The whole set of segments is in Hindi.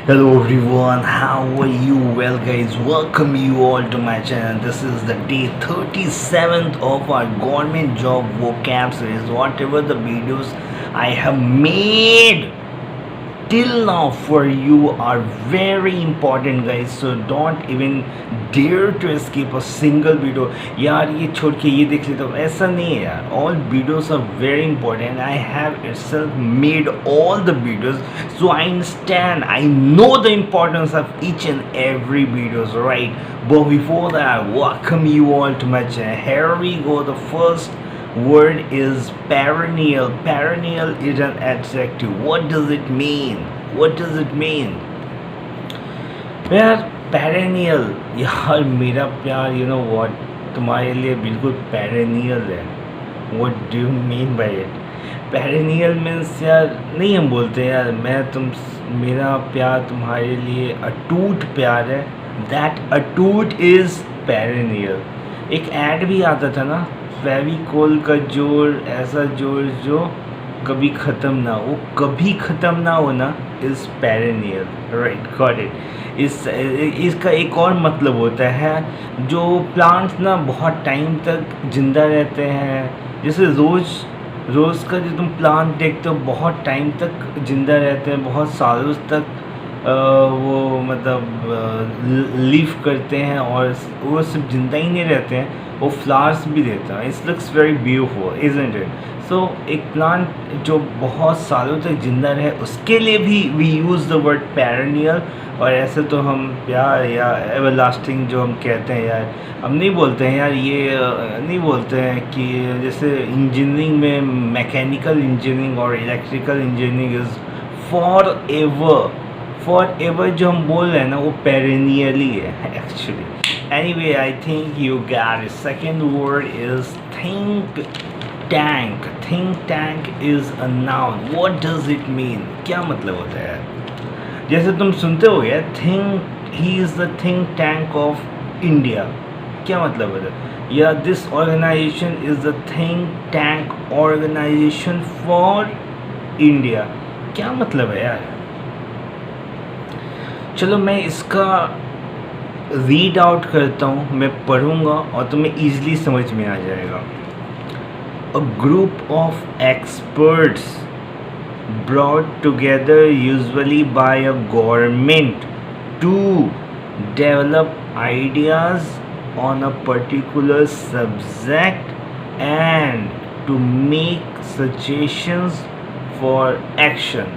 Hello everyone, how are you? Well guys, welcome you all to my channel. This is the day 37th of our government job vocab series. Whatever the videos I have made till now for you are very important guys, so don't even dare to escape a single video. यार ये छोड़ के ये देख लेता हूँ, ऐसा नहीं है यार. All videos are very important. I have itself made all the videos, so I understand, I know the importance of each and every videos, right? But before that, welcome you all to my channel. Here we go. The first word is perennial. Perennial is an adjective. What does it mean? What does it mean? यार perennial, यार मेरा प्यार, you know what, तुम्हारे लिए बिल्कुल perennial है. What do you mean by it? Perennial means यार नहीं हम बोलते यार मैं तुम मेरा प्यार तुम्हारे लिए अटूट प्यार है. That अटूट is perennial. एक ऐड भी आता था ना, फेविकोल का जोड़, ऐसा जोड़ जो कभी ख़त्म ना हो. कभी ख़त्म ना होना is perennial, right, got it. इसका एक और मतलब होता है जो प्लांट्स ना बहुत टाइम तक ज़िंदा रहते हैं. जैसे रोज़ का जो तुम प्लांट देखते हो बहुत टाइम तक ज़िंदा रहते हैं, बहुत सालों तक वो मतलब लीव करते हैं, और वो सिर्फ ज़िंदा ही नहीं रहते हैं, वो फ्लावर्स भी देता है. It's looks very beautiful, isn't it? So एक प्लांट जो बहुत सालों तक ज़िंदा रहे उसके लिए भी we use the word perennial. और ऐसे तो हम प्यार या एवरलास्टिंग जो हम कहते हैं यार, हम नहीं बोलते हैं यार, ये नहीं बोलते हैं कि जैसे इंजीनियरिंग में मैकेनिकल इंजीनियरिंग और electrical engineering is for ever जो हम बोल रहे हैं ना वो पेरेनियली है actually. Anyway, I think you got it. Second word is think tank. Think tank is a noun. What does it mean? क्या मतलब होता है? जैसे तुम सुनते हो गया think he is the think tank of India. क्या मतलब होता है? या this organization is the think tank organization for India. क्या मतलब है यार? चलो मैं इसका रीड आउट करता हूँ, मैं पढ़ूँगा और तुम्हें ईज़िली समझ में आ जाएगा. A group of experts brought together usually by a government to develop ideas on a particular subject and to make suggestions for action.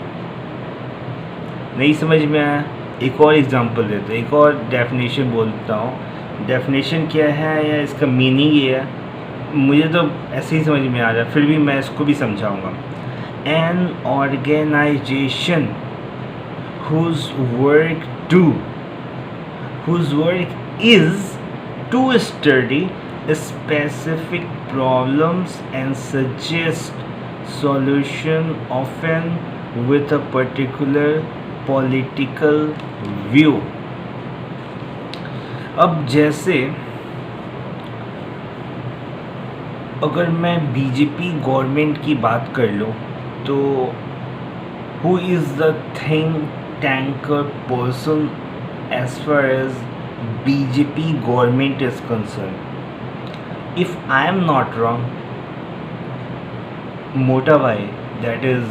नहीं समझ में आया? एक और एग्जांपल देते हैं, एक और डेफिनेशन बोलता हूँ. डेफिनेशन क्या है या इसका मीनिंग ये है, मुझे तो ऐसे ही समझ में आ रहा है, फिर भी मैं इसको भी समझाऊँगा. An organisation whose work is to study specific problems and suggest solution, often with a particular political view. अब जैसे अगर मैं बीजेपी गवर्नमेंट की बात कर लूँ तो who is the think tanker person as far as BJP government is concerned? If I am not wrong, Mota Bhai, that is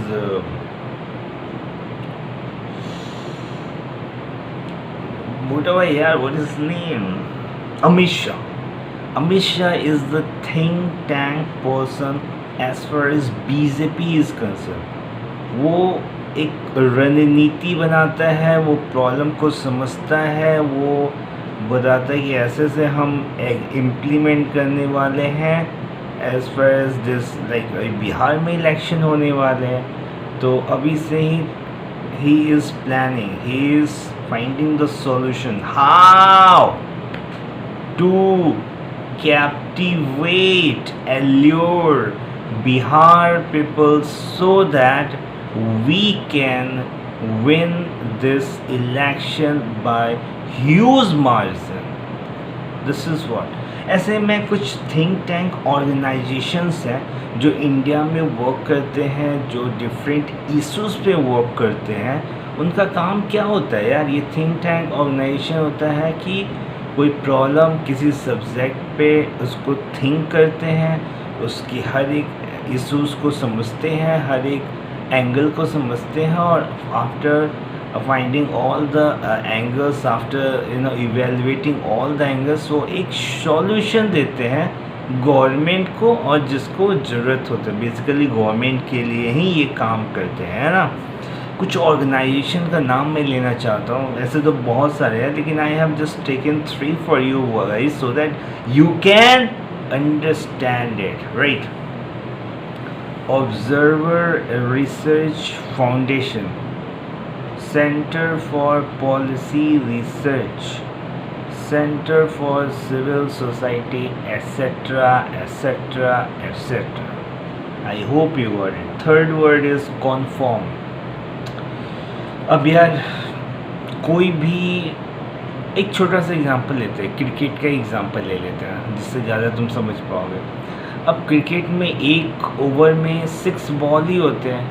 Mota Bhai, yaar, what is his name? Amit Shah. Amit Shah is the think tank person as far as BJP is concerned. वो एक रणनीति बनाता है, वो प्रॉब्लम को समझता है, वो बताता है कि ऐसे से हम इम्प्लीमेंट करने वाले हैं. As far as this like Bihar में इलेक्शन होने वाले हैं, तो अभी से he is planning, he is finding the solution how to captivate, allure Bihar people so that we can win this election by huge margin. This is what. ऐसे में कुछ थिंक टैंक ऑर्गेनाइजेशंस हैं जो इंडिया में वर्क करते हैं, जो डिफरेंट इश्यूज़ पे वर्क करते हैं. उनका काम क्या होता है यार? ये थिंक टैंक ऑर्गेनाइजेशन होता है कि कोई प्रॉब्लम किसी सब्जेक्ट पे उसको थिंक करते हैं, उसकी हर एक इश्यूज़ को समझते हैं, हर एक एंगल को समझते हैं, और after finding all the angles, after evaluating all the angles, वो एक सॉल्यूशन देते हैं गवर्नमेंट को, और जिसको ज़रूरत होता है बेसिकली गवर्नमेंट के लिए ही ये काम करते हैं, है ना। कुछ ऑर्गेनाइजेशन का नाम मैं लेना चाहता हूँ, ऐसे तो बहुत सारे हैं, लेकिन I have just taken 3 for you guys so that you can understand it, right. Observer Research Foundation, Centre for Policy Research, Centre for Civil Society, etcetera etcetera etcetera. I hope you got it. Third word is conform. अब यार कोई भी एक छोटा सा एग्जांपल लेते हैं, क्रिकेट का एग्जांपल ले लेते हैं जिससे ज़्यादा तुम समझ पाओगे। अब क्रिकेट में एक ओवर में 6 बॉल ही होते हैं,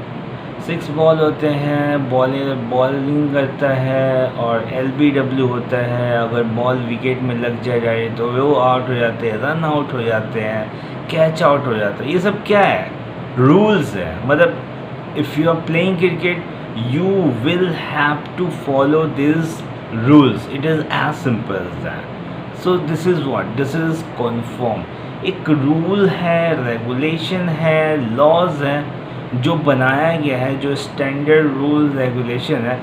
6 बॉल होते हैं, बॉलिंग करता है और LBW होता है। अगर बॉल विकेट में लग जाए तो वो आउट हो जाते हैं, रन आउट हो जाते हैं, कैच आउट हो जाता है। ये सब क्या है? रूल्स है। मतलब if you are playing cricket you will have to follow these rules. It is as simple as that. So this is what? This is conform. एक रूल है, रेगुलेशन है, लॉज हैं जो बनाया गया है, जो स्टैंडर्ड रूल रेगुलेशन है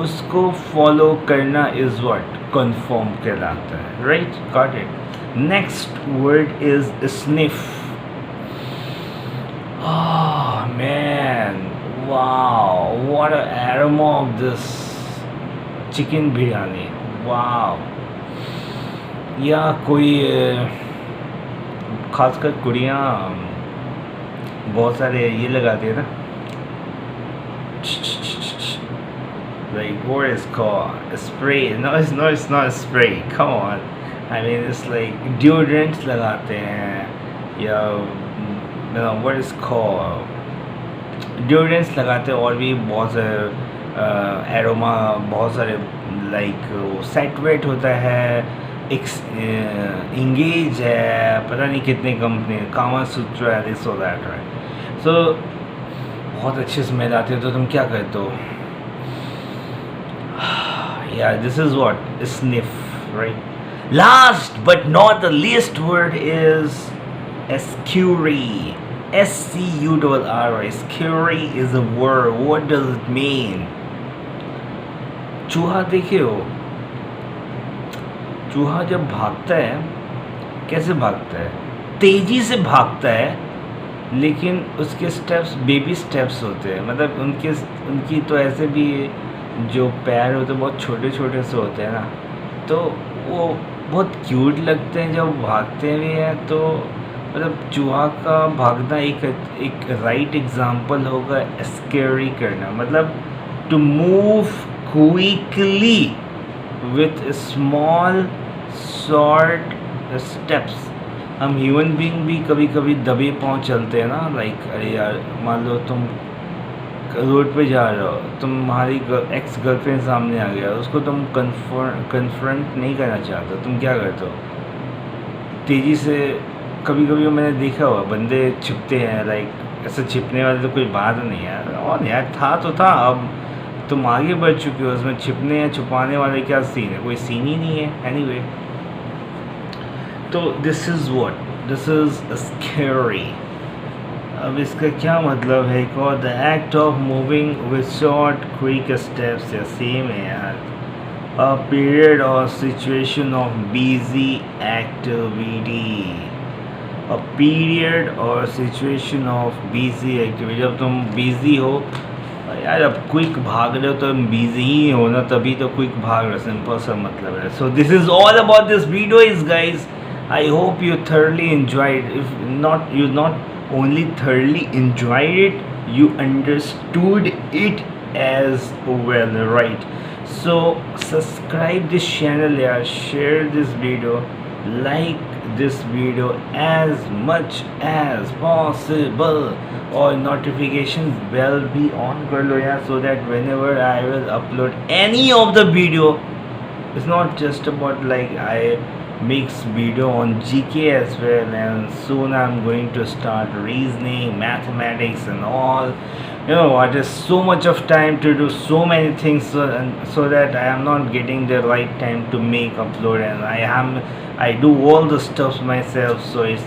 उसको फॉलो करना इज व्हाट? कन्फर्म कहलाता है, right? Got it. Next word is sniff. Man, wow, what an aroma of this chicken biryani, wow। या कोई खासकर कुड़ियाँ बहुत सारे ये लगाती है ना, like what is called spray? No, it's not spray, come on, I mean it's like deodorants लगाते हैं, या what is called ड्यूरेंस लगाते हैं, और भी बहुत सारे एरोमा, बहुत सारे लाइक सेटवेट होता है, इंगेज है, पता नहीं कितने कंपनी, कामा सूत्र है, दिस और दैट, राइट। सो बहुत अच्छी स्मेल आती है, तो तुम क्या करते हो यार? This is what? Sniff, right. Last but not the least word is scurry. SCURRY. Scary is a word. What does it mean? चूहा देखे हो? चूहा जब भागता है कैसे भागता है? तेजी से भागता है, लेकिन उसके स्टेप्स बेबी स्टेप्स होते हैं। मतलब उनकी तो ऐसे भी जो पैर होते हैं बहुत छोटे छोटे से होते हैं ना, तो वो बहुत क्यूट लगते हैं जब भागते भी हैं। तो मतलब चूहा का भागना एक राइट एग्जांपल होगा स्कैरी करना, मतलब to move quickly with small short steps. हम ह्यूमन बीइंग भी कभी कभी दबे पाँव चलते हैं ना, लाइक अरे यार मान लो तुम रोड पे जा रहे हो, तुम्हारी एक्स गर्लफ्रेंड सामने आ गया, उसको तुम कन्फ्रंट नहीं करना चाहते, तुम क्या करते हो? तेज़ी से, कभी कभी मैंने देखा हुआ बंदे छिपते हैं, लाइक ऐसे छिपने वाले तो कोई बात नहीं है, और यार था तो था, अब तुम आगे बढ़ चुके हो, उसमें छिपने या छुपाने वाले क्या सीन है? कोई सीन ही नहीं है। एनीवे, तो this is what? This is scary. अब इसका क्या मतलब है? और the act of moving with short quick steps, या सेम है यार। अ पीरियड और situation of busy activity, a period और सिचुएशन ऑफ बिजी एक्टिविटी। जब तुम बिजी हो यार, अब क्विक भाग रहे हो तो तुम बिजी ही हो ना, तभी तो क्विक भाग रहे, सिंपल सा मतलब है। So this is all about this video is guys. I hope you thoroughly enjoyed. If not, you not only thoroughly enjoyed it, you understood it as well, right? So subscribe this channel, yeah, share this video, like this video as much as possible और notification bell भी on कर लो यार, so that whenever I will upload any of the video, it's not just about like I mix video on GK as well, and soon I'm going to start reasoning, mathematics and all. You know what, is so much of time to do so many things, so that I am not getting the right time to make upload, and I do all the stuff myself, so it's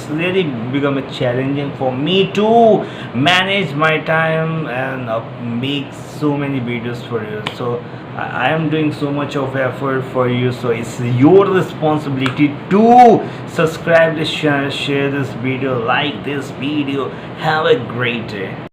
really become a challenging for me to manage my time and make so many videos for you. So I am doing so much of effort for you, so it's your responsibility to subscribe this channel, share this video, like this video. Have a great day.